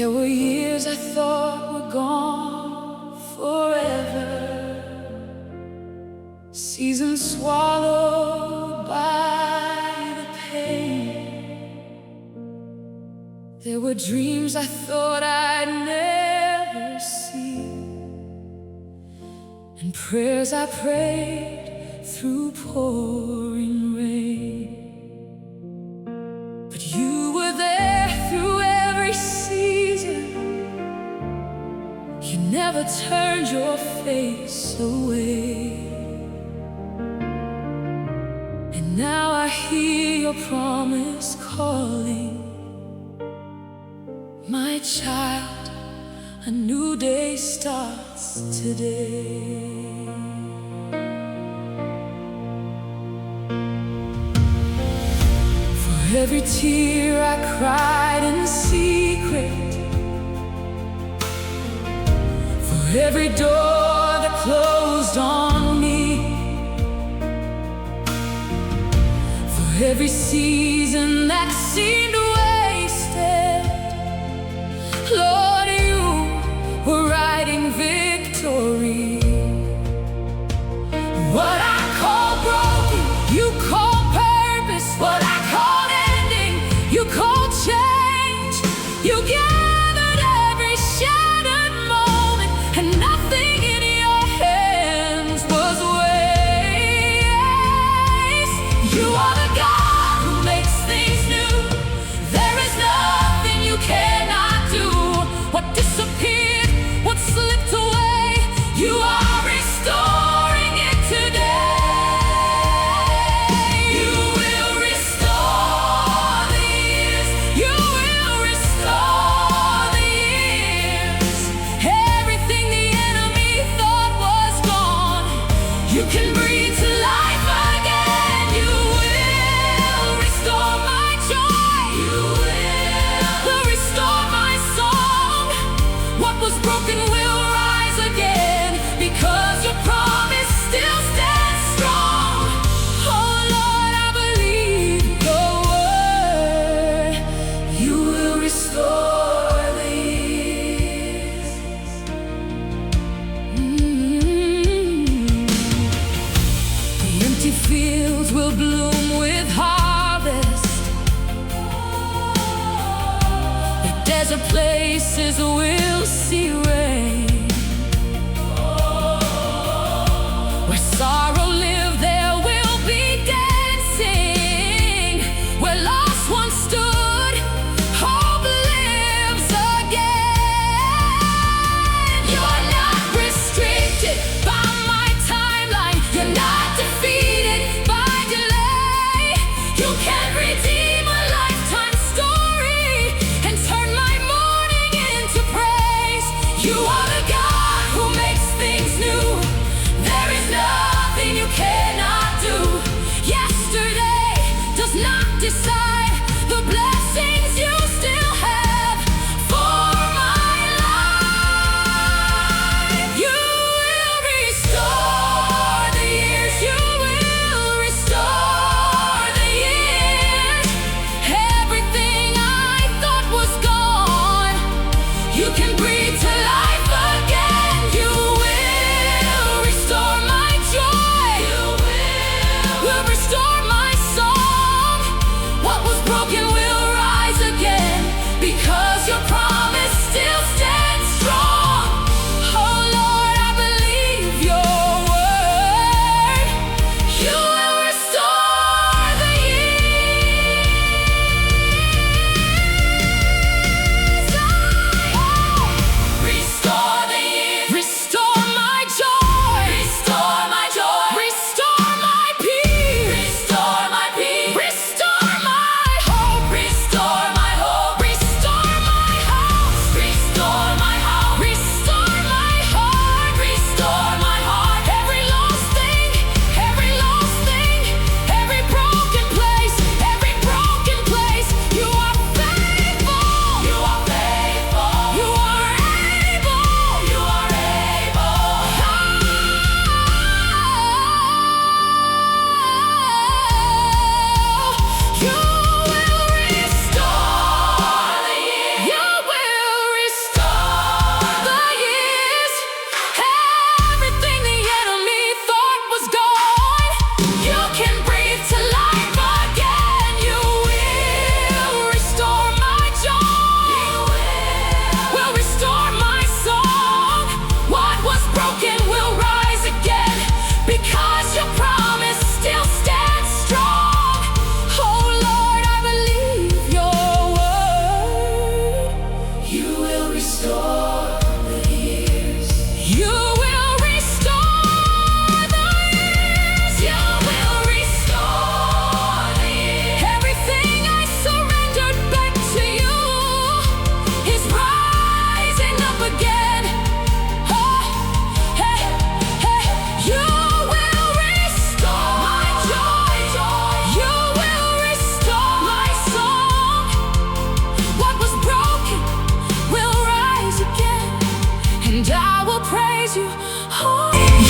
There were years I thought were gone forever, seasons swallowed by the pain. There were dreams I thought I'd never see, and prayers I prayed through pouring rain. But you were there through every season. You never turned your face away. And now I hear your promise calling, my child, a new day starts today. For every tear I cried in secret, for every door that closed on me, for every season that seemed wasted, Lord, you were writing victory. What I call broken, you call purpose. What I call ending, you call change. You gathered every shattered moment, and nothing in your hands was waste. You are the God who makes things new. There is nothing you cannot do. What disappeared, what slipped away, you are restoring it today. You will restore the years. You will restore the years. Everything the enemy thought was gone, you can breathe to life again. You will restore my joy. You will restore my song. What was broken will rise again, because your promise still stands strong. Oh Lord, I believe your word. You will restore the years. The empty fields will bloom with harvest. The desert places will see rain. Where sorrow lived, there will be dancing. Where lost once stood, hope lives again. You're not restricted by my timeline. You're not defeated by delay. You can redeem a lifetime story and turn my mourning into praise. You are the God who makes things new. There is nothing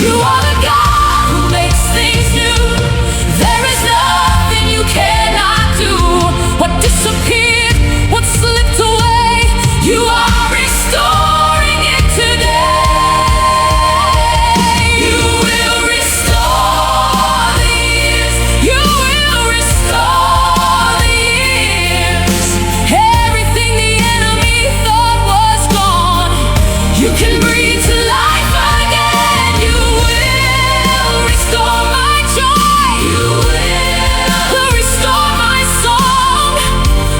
You are the God who makes things new. There is nothing you cannot do. What disappeared, what slipped away, you are restoring it today. You will restore the years. You will restore the years. Everything the enemy thought was gone, you can breathe to life again. You will restore my joy. You will restore my song.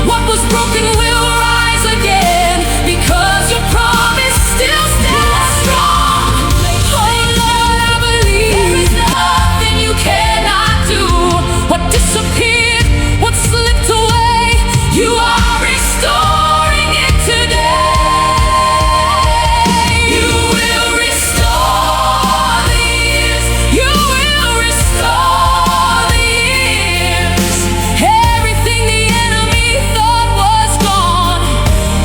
What was broken will rise again, because your promise still stands strong. Oh Lord, I believe there is nothing you cannot do. What disappeared, what slipped away, you are restoring it today. You will restore the years. You will restore the years. Everything the enemy thought was gone,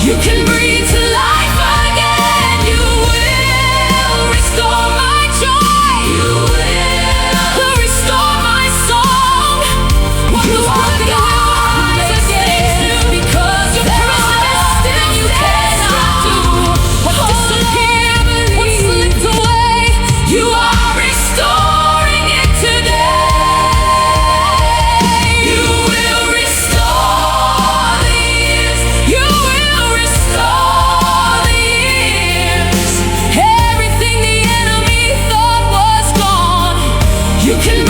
you can breathe to life again. You will restore my joy. You will restore my song. What was broken will rise again, because your promise still you cannot do. What disappeared, what slipped away, you are restoring it today. You will restore the years. You will restore the years. Everything the enemy thought was gone, you can